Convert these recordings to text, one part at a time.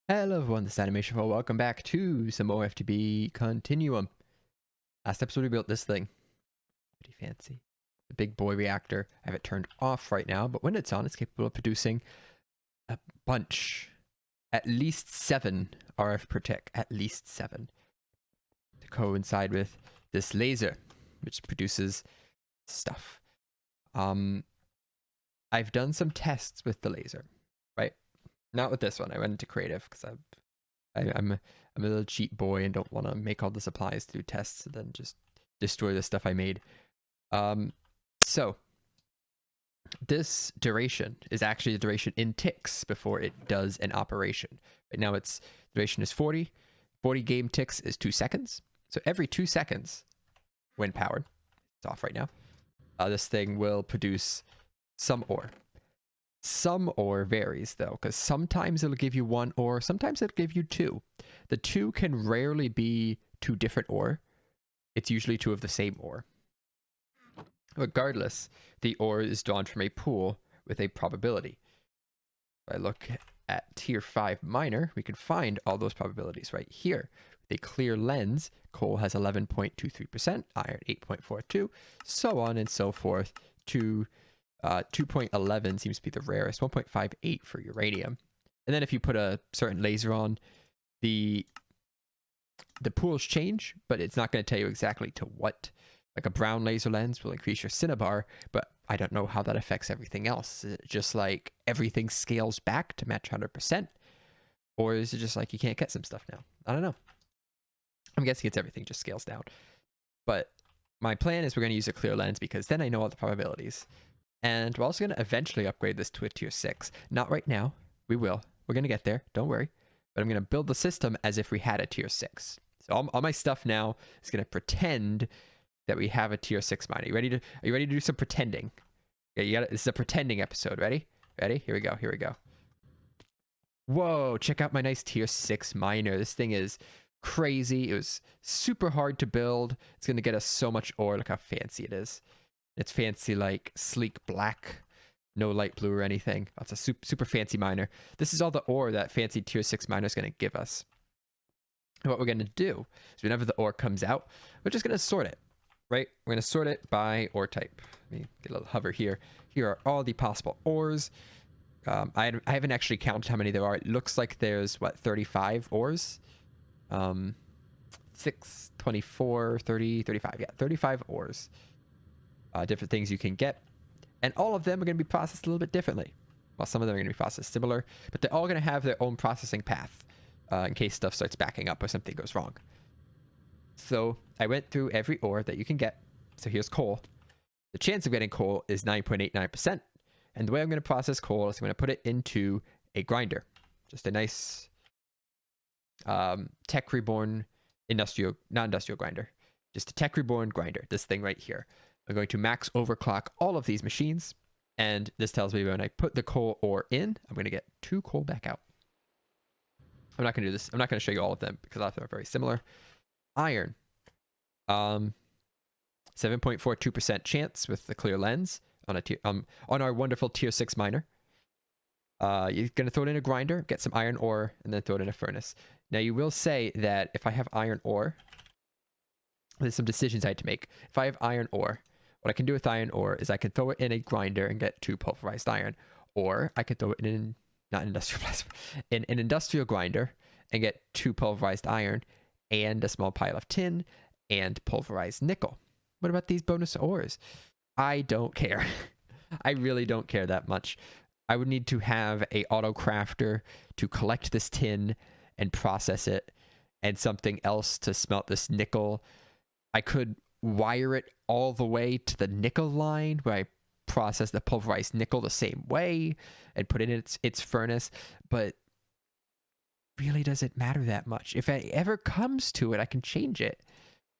Hello everyone, this is Animation for welcome back to some more FTB Continuum. Last episode we built this thing. Pretty fancy. The big boy reactor. I have it turned off right now, but when it's on, it's capable of producing a bunch. At least 7 RF per tick. At least 7. To coincide with this laser, which produces stuff. I've done some tests with the laser, right? Not with this one. I went into creative because I'm a little cheap boy and don't want to make all the supplies to do tests and then just destroy the stuff I made. So this duration is actually the duration in ticks before it does an operation. Right now its duration is 40. 40 game ticks is 2 seconds. So every 2 seconds, when powered, it's off right now, this thing will produce some ore. Some ore varies though, because sometimes it'll give you 1 ore, sometimes it'll give you 2. The 2 can rarely be 2 different ore. It's usually 2 of the same ore. Regardless, the ore is drawn from a pool with a probability. If I look at tier 5 miner, we can find all those probabilities right here. With a clear lens, coal has 11.23%, iron 8.42, so on and so forth to 2.11 seems to be the rarest, 1.58 for uranium. And then if you put a certain laser on, the pools change, but it's not going to tell you exactly to what. Like a brown laser lens will increase your cinnabar, but I don't know how that affects everything else. Is it just like everything scales back to match 100%? Or is it just like you can't get some stuff now? I don't know. I'm guessing it's everything just scales down. But my plan is we're going to use a clear lens because then I know all the probabilities. And we're also going to eventually upgrade this to a tier 6. Not right now. We will. We're going to get there. Don't worry. But I'm going to build the system as if we had a tier 6. So all my stuff now is going to pretend that we have a tier 6 miner. Are you ready to do some pretending? Yeah, this is a pretending episode. Ready? Here we go. Whoa, check out my nice tier 6 miner. This thing is crazy. It was super hard to build. It's going to get us so much ore. Look how fancy it is. It's fancy, like sleek black, no light blue or anything. It's a super fancy miner. This is all the ore that fancy tier 6 miner is going to give us. And what we're going to do is whenever the ore comes out, we're just going to sort it, right? We're going to sort it by ore type. Let me get a little hover here. Here are all the possible ores. I haven't actually counted how many there are. It looks like there's, 35 ores? 6, 24, 30, 35. Yeah, 35 ores. Different things you can get, and all of them are going to be processed a little bit differently. Well, some of them are going to be processed similar, but they're all going to have their own processing path in case stuff starts backing up or something goes wrong. So I went through every ore that you can get. So here's coal. The chance of getting coal is 9.89%, and the way I'm going to process coal is I'm going to put it into a grinder, just a nice tech reborn non-industrial grinder, just a tech reborn grinder. This thing right here. I'm going to max overclock all of these machines, and this tells me when I put the coal ore in, I'm going to get 2 coal back out. I'm not going to do this. I'm not going to show you all of them because all of them are very similar. Iron. 7.42% chance with the clear lens on our wonderful tier 6 miner. You're going to throw it in a grinder, get some iron ore, and then throw it in a furnace. Now, you will say that if I have iron ore, there's some decisions I had to make. If I have iron ore, what I can do with iron ore is I can throw it in a grinder and get 2 pulverized iron. Or I could throw it in an industrial grinder and get 2 pulverized iron and a small pile of tin and pulverized nickel. What about these bonus ores? I don't care. I really don't care that much. I would need to have a auto crafter to collect this tin and process it, and something else to smelt this nickel. I could wire it all the way to the nickel line where I process the pulverized nickel the same way and put it in its furnace, but really doesn't matter that much. If it ever comes to it, I can change it.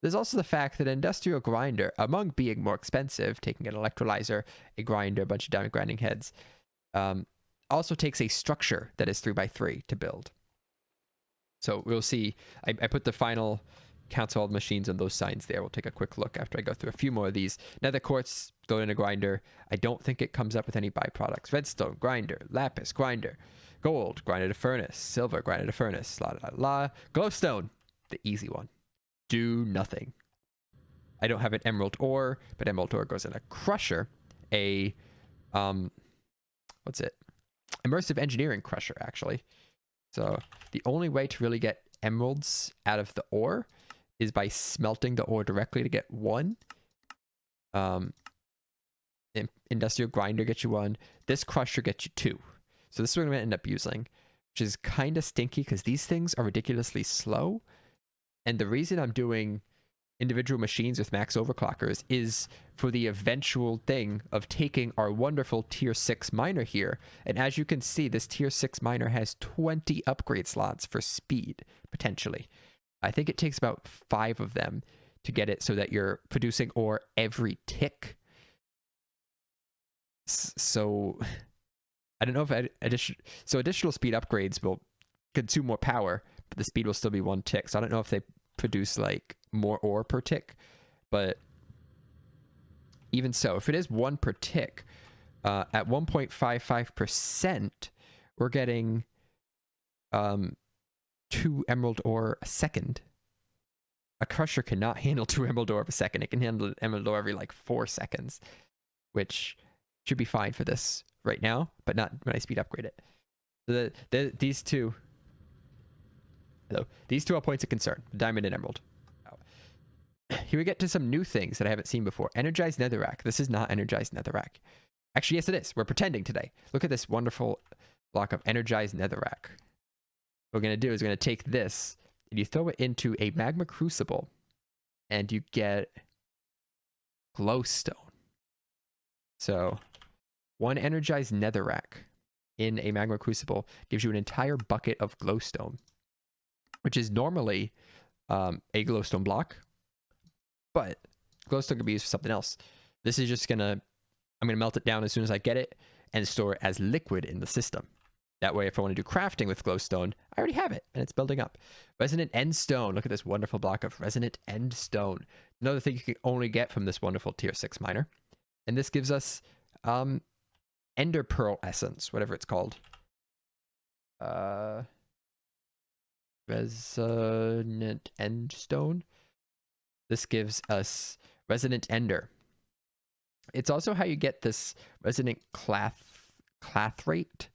There's also the fact that an industrial grinder, among being more expensive, taking an electrolyzer, a grinder, a bunch of diamond grinding heads, also takes a structure that is 3x3 to build. So we'll see. I put the final cancel all the machines on those signs there. We'll take a quick look after I go through a few more of these. Nether quartz, throw it in a grinder. I don't think it comes up with any byproducts. Redstone, grinder. Lapis, grinder. Gold, grinder to furnace. Silver, grinder to furnace. La la la. Glowstone, the easy one. Do nothing. I don't have an emerald ore, but emerald ore goes in a crusher. What's it? Immersive engineering crusher, actually. So the only way to really get emeralds out of the ore is by smelting the ore directly to get one. Industrial grinder gets you one. This crusher gets you two. So this is what I'm going to end up using, which is kind of stinky because these things are ridiculously slow. And the reason I'm doing individual machines with max overclockers is for the eventual thing of taking our wonderful tier 6 miner here. And as you can see, this tier 6 miner has 20 upgrade slots for speed, potentially. I think it takes about 5 of them to get it so that you're producing ore every tick. So I don't know if additional speed upgrades will consume more power, but the speed will still be 1 tick. So I don't know if they produce like more ore per tick, but even so, if it is 1 per tick, at 1.55%, we're getting 2 emerald ore a second. A crusher cannot handle 2 emerald ore a second. It can handle an emerald ore every like 4 seconds, which should be fine for this right now, but not when I speed upgrade it. So these two are points of concern: diamond and emerald. Here we get to some new things that I haven't seen before. Energized netherrack. This is not energized netherrack. Actually, yes, it is. We're pretending today. Look at this wonderful block of energized netherrack. What we're going to do is we're going to take this and you throw it into a magma crucible and you get glowstone. So 1 energized netherrack in a magma crucible gives you an entire bucket of glowstone, which is normally a glowstone block, but glowstone can be used for something else. This is just I'm gonna melt it down as soon as I get it and store it as liquid in the system. That way, if I want to do crafting with glowstone, I already have it and it's building up. Resonant end stone. Look at this wonderful block of resonant end stone. Another thing you can only get from this wonderful tier 6 miner. And this gives us ender pearl essence, whatever it's called. Resonant end stone. This gives us resonant ender. It's also how you get this resonant clathrate,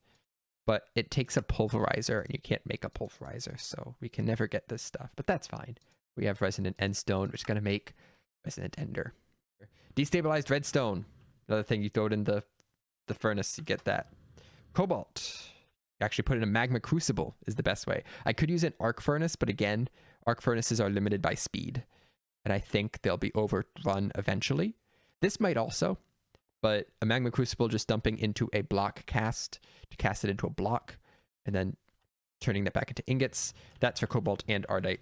but it takes a pulverizer and you can't make a pulverizer, so we can never get this stuff, but that's fine. We have resonant end stone, which is going to make resonant ender. Destabilized redstone. Another thing, you throw it in the furnace, you get that. Cobalt. You actually put it in a magma crucible is the best way. I could use an arc furnace, but again, arc furnaces are limited by speed, and I think they'll be overrun eventually. This might also, but a magma crucible just dumping into a block cast to cast it into a block and then turning that back into ingots. That's for cobalt and ardite.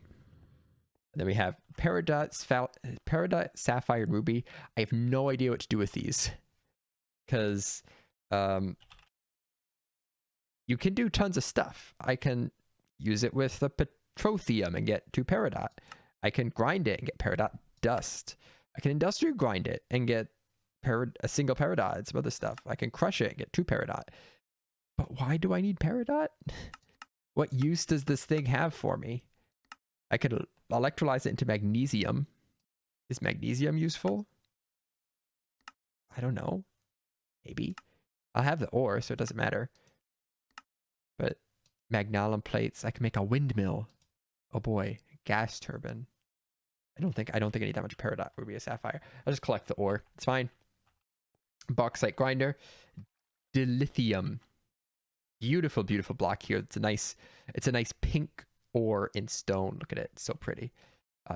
And then we have peridot, sapphire, and ruby. I have no idea what to do with these because you can do tons of stuff. I can use it with the petroleum and get 2 peridot. I can grind it and get peridot dust. I can industrial grind it and get a single peridot and some other stuff. I can crush it and get 2 peridot. But why do I need peridot? What use does this thing have for me? I could electrolyze it into magnesium. Is magnesium useful? I don't know. Maybe. I'll have the ore, so it doesn't matter. But magnalum plates, I can make a windmill. Oh boy, gas turbine. I don't think I need that much peridot, ruby, or sapphire. I'll just collect the ore. It's fine. Bauxite grinder. Dilithium. Beautiful, beautiful block here. It's a nice pink ore in stone. Look at it. It's so pretty.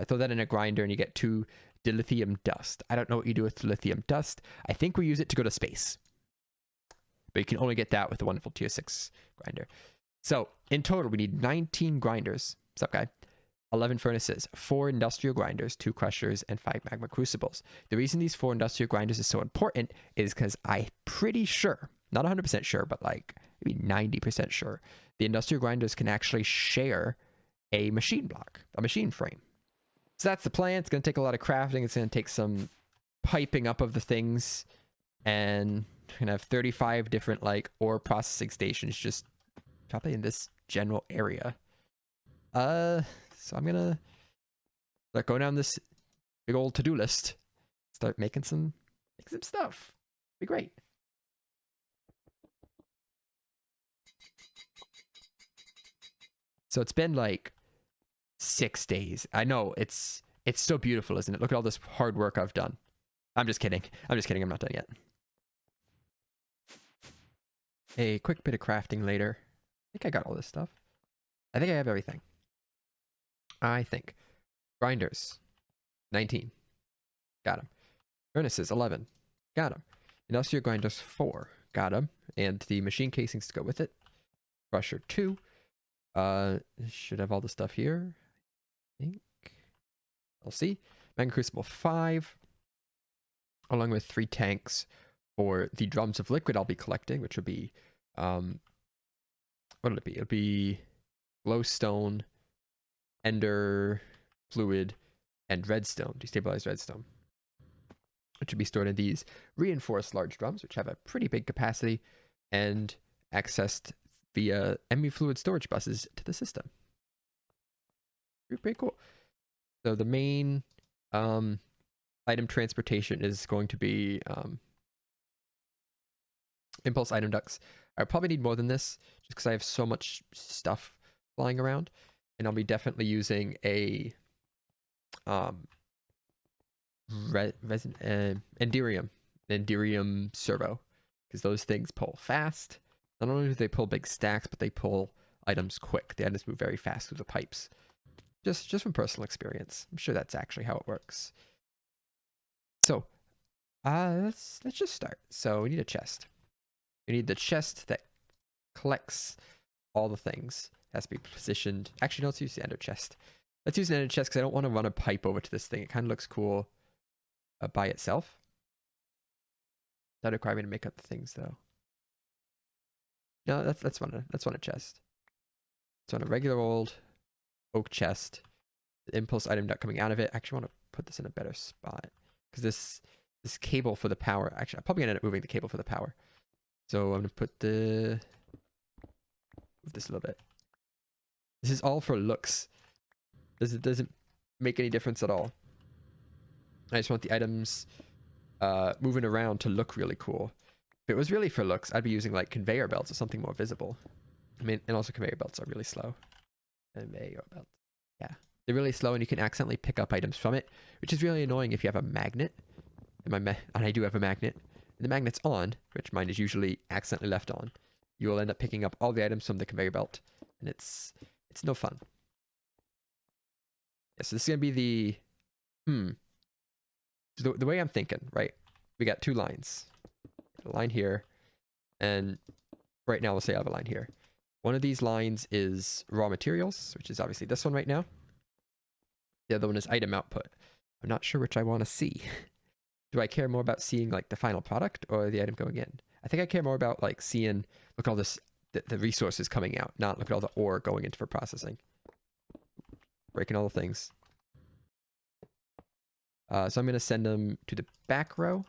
Throw that in a grinder and you get 2 dilithium dust. I don't know what you do with dilithium dust. I think we use it to go to space. But you can only get that with the wonderful tier 6 grinder. So in total, we need 19 grinders. What's up, guy? 11 furnaces, 4 industrial grinders, 2 crushers, and 5 magma crucibles. The reason these 4 industrial grinders is so important is because I'm pretty sure, not 100% sure, but like maybe 90% sure, the industrial grinders can actually share a machine block, a machine frame. So that's the plan. It's going to take a lot of crafting. It's going to take some piping up of the things, and we're going to have 35 different like ore processing stations just probably in this general area. So I'm going to go down this big old to-do list, start making some stuff. Be great. So it's been like 6 days. I know it's so beautiful, isn't it? Look at all this hard work I've done. I'm just kidding. I'm not done yet. A quick bit of crafting later. I think I got all this stuff. I think I have everything. I think. Grinders. 19. Got them. Furnaces. 11. Got them. Industrial grinders. 4. Got them. And the machine casings to go with it. Crusher. 2. Should have all the stuff here. I think. I'll see. Magma Crucible. 5. Along with 3 tanks for the drums of liquid I'll be collecting, which will be, what will it be? It'll be glowstone, ender fluid, and redstone, destabilized redstone, which will be stored in these reinforced large drums, which have a pretty big capacity and accessed via ME fluid storage buses to the system. Pretty cool. So the main item transportation is going to be impulse item ducts. I probably need more than this just because I have so much stuff flying around, and I'll be definitely using a Enderium servo, because those things pull fast. Not only do they pull big stacks, but they pull items quick. The items move very fast through the pipes. Just from personal experience. I'm sure that's actually how it works. So, let's just start. So we need a chest. We need the chest that collects all the things. It has to be positioned. Actually, no, let's use the ender chest. Let's use an ender chest because I don't want to run a pipe over to this thing. It kind of looks cool by itself. That require me to make up the things though. No, let's run a chest. Let's run a regular old oak chest. The impulse item duct coming out of it. I actually want to put this in a better spot because this cable for the power. Actually, I'm probably gonna end up moving the cable for the power. So I'm gonna put move this a little bit. This is all for looks. Doesn't make any difference at all. I just want the items moving around to look really cool. If it was really for looks, I'd be using like conveyor belts or something more visible. I mean, and also conveyor belts are really slow. Conveyor belt. Yeah. They're really slow and you can accidentally pick up items from it, which is really annoying if you have a magnet. And I do have a magnet. And the magnet's on, which mine is usually accidentally left on. You will end up picking up all the items from the conveyor belt. And it's no fun. Yeah, so this is going to be the way I'm thinking, right? We got 2 lines. A line here. And right now, we'll say I have a line here. One of these lines is raw materials, which is obviously this one right now. The other one is item output. I'm not sure which I want to see. Do I care more about seeing like the final product or the item going in? I think I care more about like seeing, look at all this, the resources coming out, not look at all the ore going into for processing. Breaking all the things. So I'm going to send them to the back row.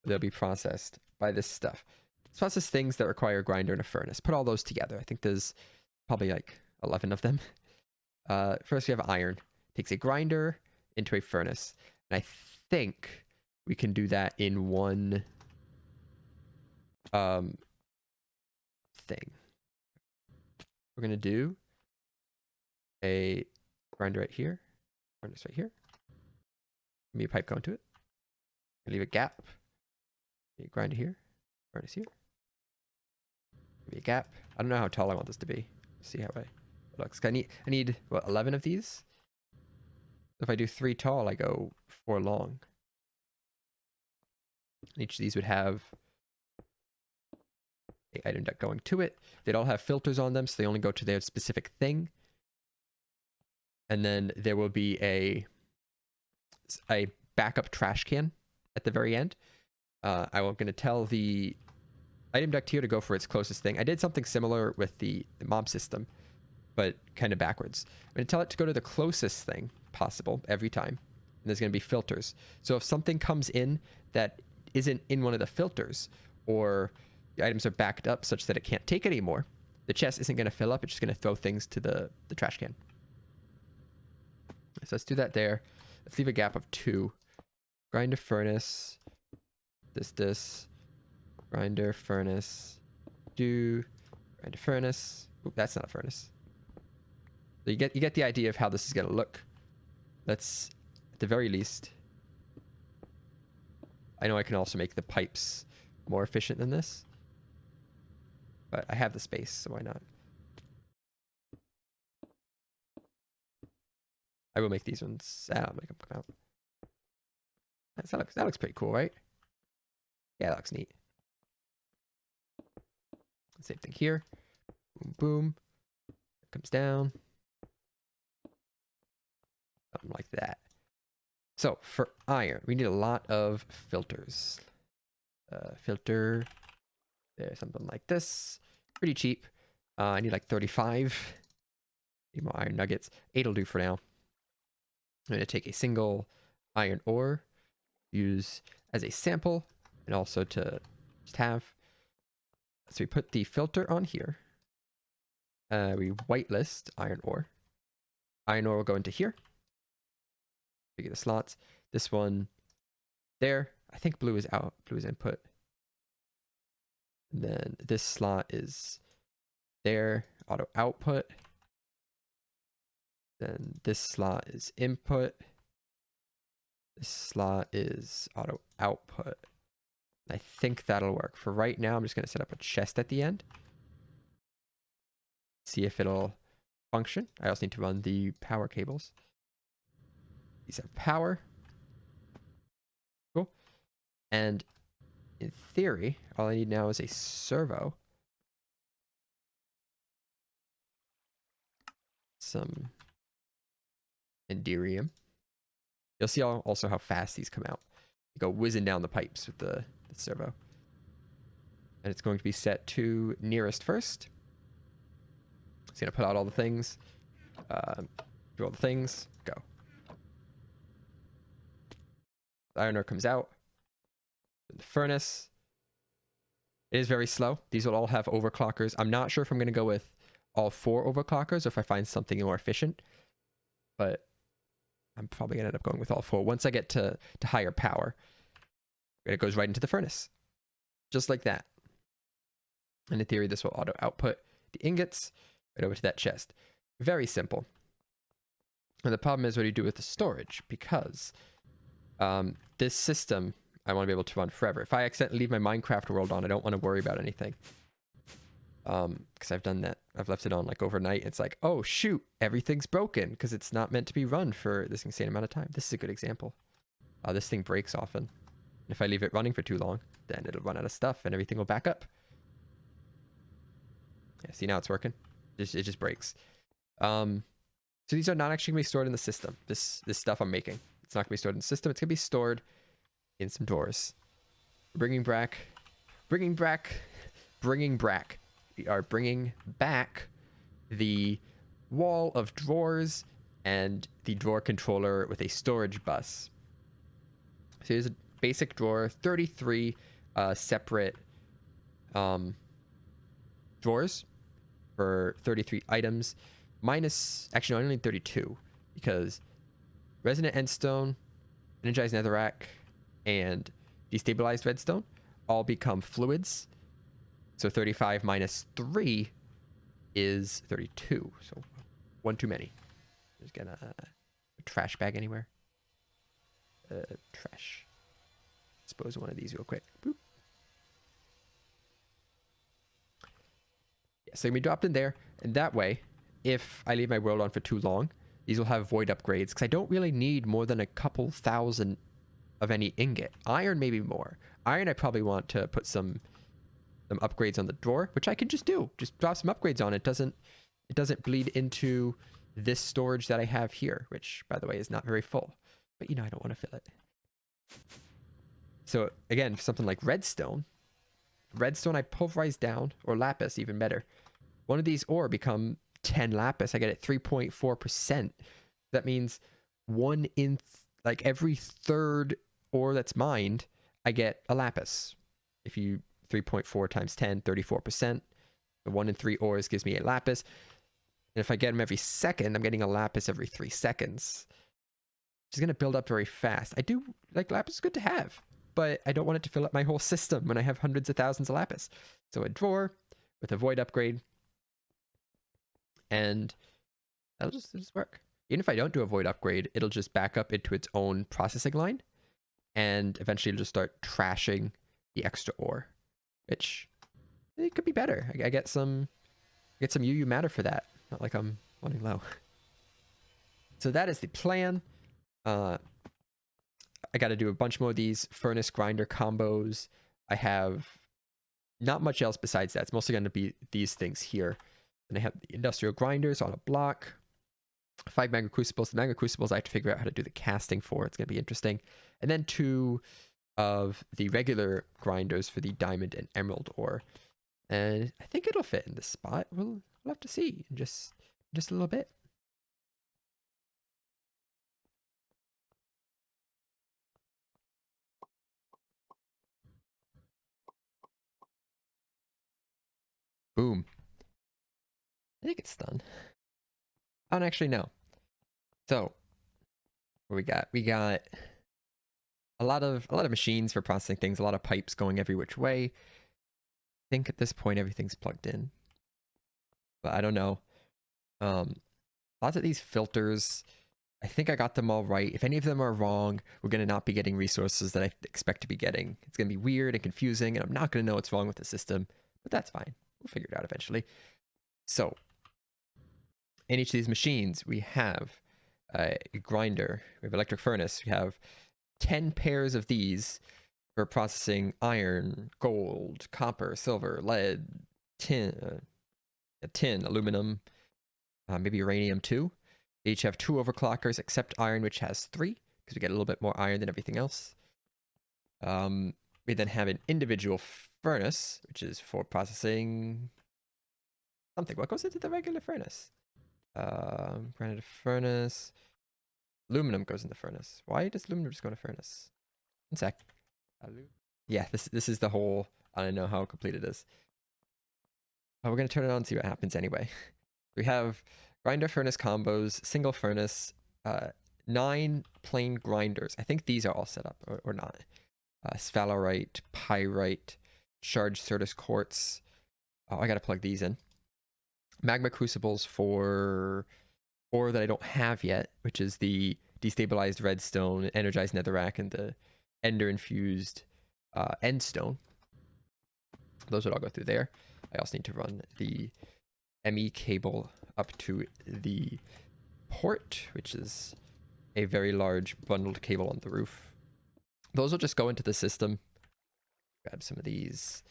They'll be processed by this stuff. Let's process things that require a grinder and a furnace. Put all those together. I think there's probably like 11 of them. First we have iron. Takes a grinder into a furnace. And I think we can do that in one thing. We're going to do a grinder right here. Furnace right here. Give me a pipe going to it. Leave a gap. A grinder here. Furnace here. Give me a gap. I don't know how tall I want this to be. See how it looks. I need what, 11 of these? If I do 3 tall, I go 4 long. And each of these would have an item duct going to it. They'd all have filters on them, so they only go to their specific thing. And then there will be a backup trash can at the very end. I'm going to tell the item duct here to go for its closest thing. I did something similar with the mob system. but kind of backwards. I'm going to tell it to go to the closest thing possible every time. And there's going to be filters. So if something comes in that isn't in one of the filters, or the items are backed up such that it can't take anymore, the chest isn't going to fill up. It's just going to throw things to the trash can. So let's do that there. Let's leave a gap of 2. Grinder, furnace. This. Grinder, furnace. Grinder, furnace. Oop, that's not a furnace. So you get the idea of how this is going to look. Let's, at the very least, I know I can also make the pipes more efficient than this, but I have the space, so why not? I will make these ones. I'll make them come out. That looks pretty cool, right? Yeah, that looks neat. Same thing here. Boom, boom. It comes down. Something like that. So for iron, we need a lot of filters. Filter. There's something like this. Pretty cheap. I need like 35. Need more iron nuggets. 8 will do for now. I'm going to take a single iron ore, use as a sample, and also to just have. So we put the filter on here. We whitelist iron ore. Iron ore will go into here. Figure the slots. This one there. I think blue is out. Blue is input. And then this slot is there. Auto output. Then this slot is input. This slot is auto output. I think that'll work. For right now, I'm just going to set up a chest at the end. See if it'll function. I also need to run the power cables. These have power. Cool. And in theory, all I need now is a servo. Some Enderium. You'll see also how fast these come out. You go whizzing down the pipes with the servo. And it's going to be set to nearest first. It's going to put out all the things. Do all the things. Go. The iron ore comes out. The furnace. It is very slow. These will all have overclockers. I'm not sure if I'm going to go with all 4 overclockers or if I find something more efficient. But I'm probably going to end up going with all 4. Once I get to higher power, it goes right into the furnace. Just like that. And in theory, this will auto output the ingots right over to that chest. Very simple. And the problem is what do you do with the storage? Because this system, I want to be able to run forever. If I accidentally leave my Minecraft world on, I don't want to worry about anything. Because I've done that. I've left it on like overnight. It's like, oh shoot, everything's broken because it's not meant to be run for this insane amount of time. This is a good example. This thing breaks often. If I leave it running for too long, then it'll run out of stuff and everything will back up. Yeah, see, now it's working. It just breaks. So these are not actually going to be stored in the system. This stuff I'm making, it's not going to be stored in the system. It's going to be stored in some drawers. Bringing back. We are bringing back the wall of drawers and the drawer controller with a storage bus. So here's a basic drawer, 33 separate drawers for 33 items. Minus, actually, no, I only need 32 because resonant endstone, energized netherrack, and destabilized redstone all become fluids. So 35 minus 3 is 32. So 1 too many. Just get a trash bag anywhere. Trash. Dispose of one of these real quick. Boop. Yeah, so it can be dropped in there. And that way, if I leave my world on for too long, these will have void upgrades. Because I don't really need more than a couple thousand of any ingot. Iron, maybe more. Iron, I probably want to put some upgrades on the drawer, which I can just do. Just drop some upgrades on it. It doesn't bleed into this storage that I have here, which, by the way, is not very full. But, you know, I don't want to fill it. So, again, for something like redstone I pulverize down, or lapis, even better. One of these ore become 10 lapis, I get it 3.4%. That means like every third ore that's mined, I get a lapis. If you 3.4 times 10, 34%. The 1 in 3 ores gives me a lapis. And if I get them every second, I'm getting a lapis every 3 seconds. Which is going to build up very fast. I do like lapis is good to have, but I don't want it to fill up my whole system when I have hundreds of thousands of lapis. So a drawer with a void upgrade, and it'll just work. Even if I don't do a void upgrade, it'll just back up into its own processing line, and eventually it'll just start trashing the extra ore, which it could be better. I get some UU matter for that. Not like I'm running low. So that is the plan. I got to do a bunch more of these furnace grinder combos. I have not much else besides that. It's mostly going to be these things here. And I have the industrial grinders on a block. 5 magma crucibles. The magma crucibles I have to figure out how to do the casting for. It's going to be interesting. And then 2 of the regular grinders for the diamond and emerald ore. And I think it'll fit in this spot. We'll have to see in just a little bit. Boom. I think it's done. I don't actually know. So what we got? We got a lot of machines for processing things, a lot of pipes going every which way. I think at this point everything's plugged in. But I don't know. Lots of these filters, I think I got them all right. If any of them are wrong, we're going to not be getting resources that I expect to be getting. It's going to be weird and confusing, and I'm not going to know what's wrong with the system, but that's fine. We'll figure it out eventually. So, in each of these machines, we have a grinder, we have electric furnace, we have 10 pairs of these for processing iron, gold, copper, silver, lead, tin, aluminum, maybe uranium too. They each have 2 overclockers, except iron, which has 3, because we get a little bit more iron than everything else. We then have an individual furnace, which is for processing something. What goes into the regular furnace? Granite furnace. Aluminum goes in the furnace. Why does aluminum just go in a furnace? One sec. Yeah, this is the whole. I don't know how complete it is. Oh, we're gonna turn it on and see what happens anyway. We have grinder furnace combos, single furnace, 9 plain grinders. I think these are all set up or not. Sphalerite, pyrite, charged Certus quartz. Oh, I gotta plug these in. Magma crucibles for ore that I don't have yet, which is the destabilized redstone, energized netherrack, and the ender infused endstone. Those would all go through there. I also need to run the ME cable up to the port, which is a very large bundled cable on the roof. Those will just go into the system. Grab some of these.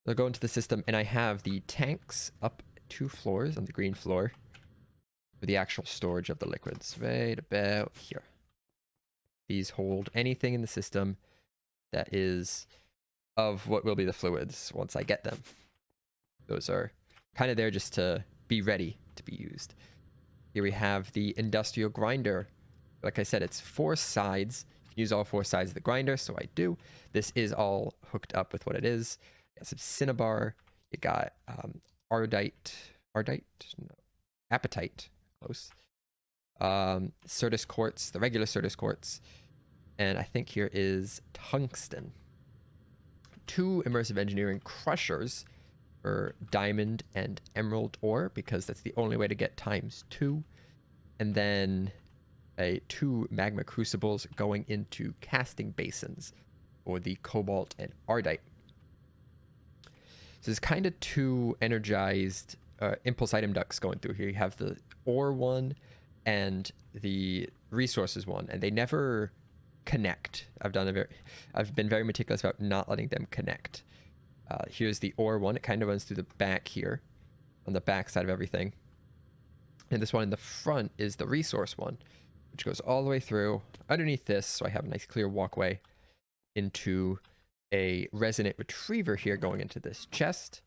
They'll go into the system, and I have the tanks up 2 floors on the green floor for the actual storage of the liquids, right about here. These hold anything in the system that is of what will be the fluids once I get them. Those are kind of there just to be ready to be used. Here we have the industrial grinder. Like I said, it's 4 sides. You can use all 4 sides of the grinder, so I do. This is all hooked up with what it is. You got some cinnabar. You got apatite, close. Certus quartz, the regular Certus quartz. And I think here is tungsten. 2 immersive engineering crushers for diamond and emerald ore, because that's the only way to get ×2. And then 2 magma crucibles going into casting basins for the cobalt and ardite. So there's kind of 2 energized impulse item ducts going through here. You have the ore one and the resources one, and they never connect. I've been very meticulous about not letting them connect. Here's the ore one. It kind of runs through the back here, on the back side of everything. And this one in the front is the resource one, which goes all the way through underneath this, so I have a nice clear walkway into a resonant retriever here going into this chest.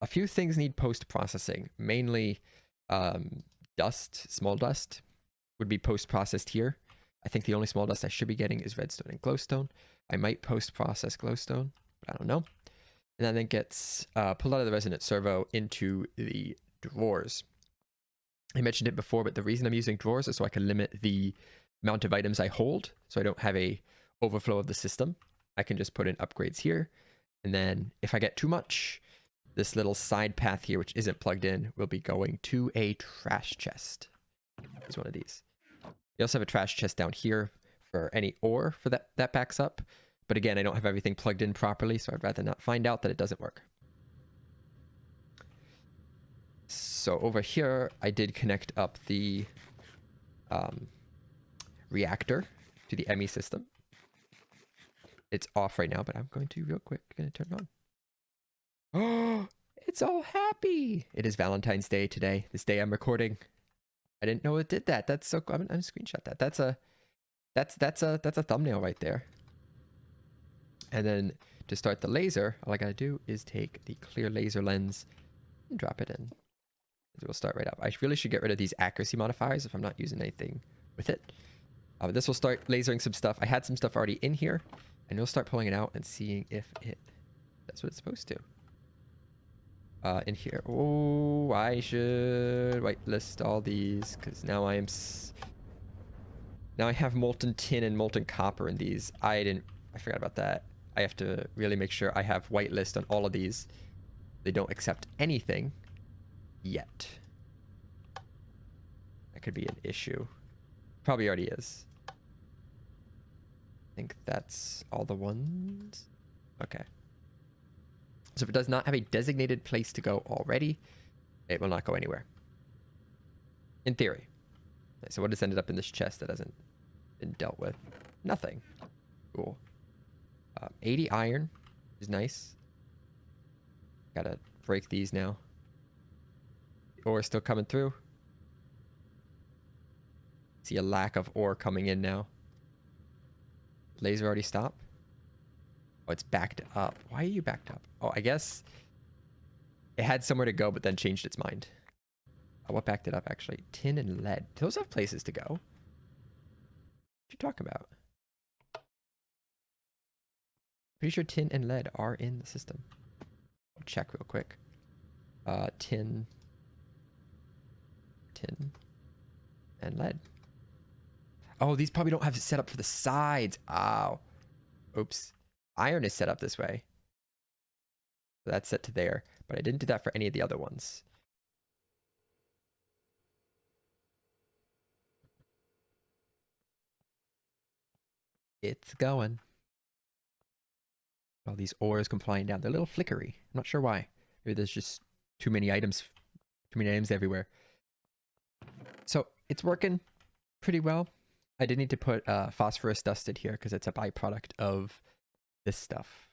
A few things need post-processing, mainly dust, small dust would be post-processed here. I think the only small dust I should be getting is redstone and glowstone. I might post-process glowstone, but I don't know. And then it gets pulled out of the resonant servo into the drawers. I mentioned it before, but the reason I'm using drawers is so I can limit the amount of items I hold, so I don't have a overflow of the system. I can just put in upgrades here, and then if I get too much, this little side path here, which isn't plugged in, will be going to a trash chest. It's one of these. You also have a trash chest down here for any ore for that backs up. But again, I don't have everything plugged in properly, so I'd rather not find out that it doesn't work. So over here, I did connect up the reactor to the ME system. It's off right now, but I'm going to real quick turn it on. Oh, it's all happy. It is Valentine's Day today. This day I'm recording. I didn't know it did that. That's so cool. I'm gonna screenshot that. That's a thumbnail right there. And then to start the laser, all I gotta do is take the clear laser lens and drop it in. It will start right up. I really should get rid of these accuracy modifiers if I'm not using anything with it. But this will start lasering some stuff. I had some stuff already in here, and we'll start pulling it out and seeing if that's what it's supposed to. In here. Oh, I should whitelist all these because now I have molten tin and molten copper in these. I forgot about that. I have to really make sure I have whitelist on all of these. They don't accept anything yet. That could be an issue. Probably already is. I think that's all the ones. Okay. So if it does not have a designated place to go already, it will not go anywhere. In theory. So what has ended up in this chest that hasn't been dealt with? Nothing. Cool. 80 iron is nice. Gotta break these now. The ore is still coming through. See a lack of ore coming in now. Laser already stopped. Oh, it's backed up. Why are you backed up? Oh, I guess it had somewhere to go, but then changed its mind. Oh, what backed it up, actually? Tin and lead. Those have places to go. What are you talking about? Pretty sure tin and lead are in the system. I'll check real quick. Tin, and lead. Oh, these probably don't have it set up for the sides. Oh. Oops. Iron is set up this way. So that's set to there. But I didn't do that for any of the other ones. It's going. All these ores come flying down. They're a little flickery. I'm not sure why. Maybe there's just too many items everywhere. So it's working pretty well. I did need to put phosphorus dust in here because it's a byproduct of this stuff.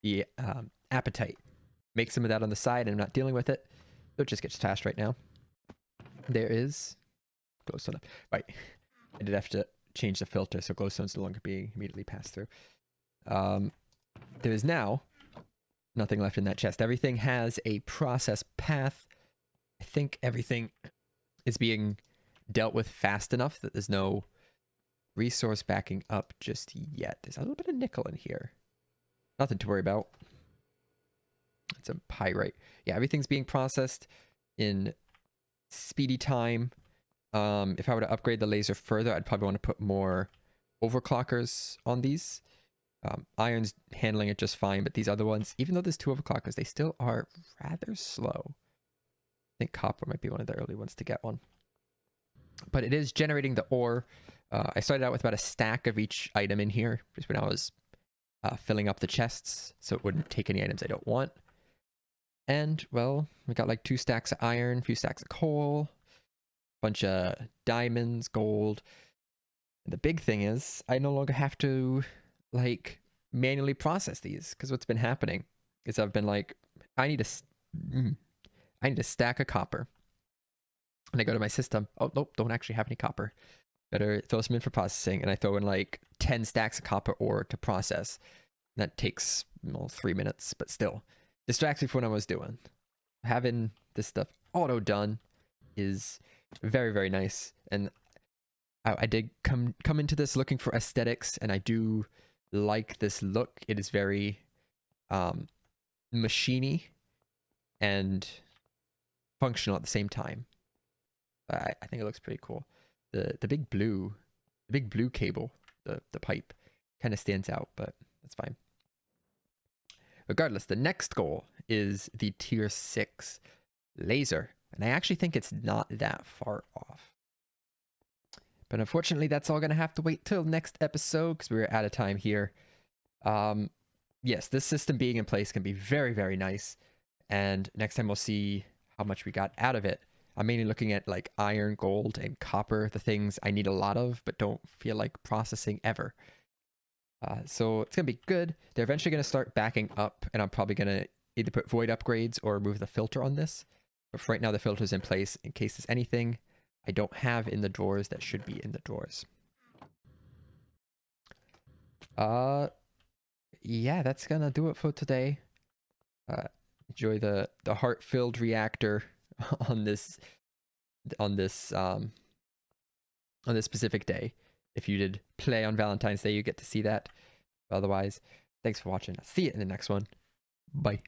The apatite. Make some of that on the side and I'm not dealing with it. So it just gets trashed right now. There is glowstone. Right. I did have to change the filter so glowstone's no longer being immediately passed through. There is now nothing left in that chest. Everything has a process path. I think everything is being dealt with fast enough that there's no resource backing up just yet. There's a little bit of nickel in here. Nothing to worry about. It's a pyrite. Yeah, everything's being processed in speedy time. If I were to upgrade the laser further, I'd probably want to put more overclockers on these. Iron's handling it just fine, but these other ones, even though there's 2 overclockers, they still are rather slow. I think copper might be one of the early ones to get one. But it is generating the ore. I started out with about a stack of each item in here, just when I was filling up the chests, so it wouldn't take any items I don't want. And, well, we got like 2 stacks of iron, a few stacks of coal, a bunch of diamonds, gold. And the big thing is, I no longer have to like manually process these, because what's been happening is I've been like, I need a stack of copper, and I go to my system. Oh nope, don't actually have any copper. Better throw some in for processing, and I throw in like 10 stacks of copper ore to process. That takes 3 minutes, but still, distracts me from what I was doing. Having this stuff auto done is very, very nice. And I did come into this looking for aesthetics, and I do like this look. It is very machiney and functional at the same time. I think it looks pretty cool. The big blue cable, the pipe, kind of stands out, but that's fine. Regardless, the next goal is the tier 6 laser, and I actually think it's not that far off. But unfortunately, that's all going to have to wait till next episode because we're out of time here. Yes, this system being in place can be very, very nice. And next time we'll see how much we got out of it. I'm mainly looking at like iron, gold, and copper, the things I need a lot of, but don't feel like processing ever. So it's going to be good. They're eventually going to start backing up, and I'm probably going to either put void upgrades or remove the filter on this. But for right now, the filter's in place in case there's anything I don't have in the drawers that should be in the drawers. Yeah, that's gonna do it for today. Enjoy the heart-filled reactor on this specific day. If you did play on Valentine's Day, you get to see that. Otherwise, thanks for watching. I'll see you in the next one. Bye.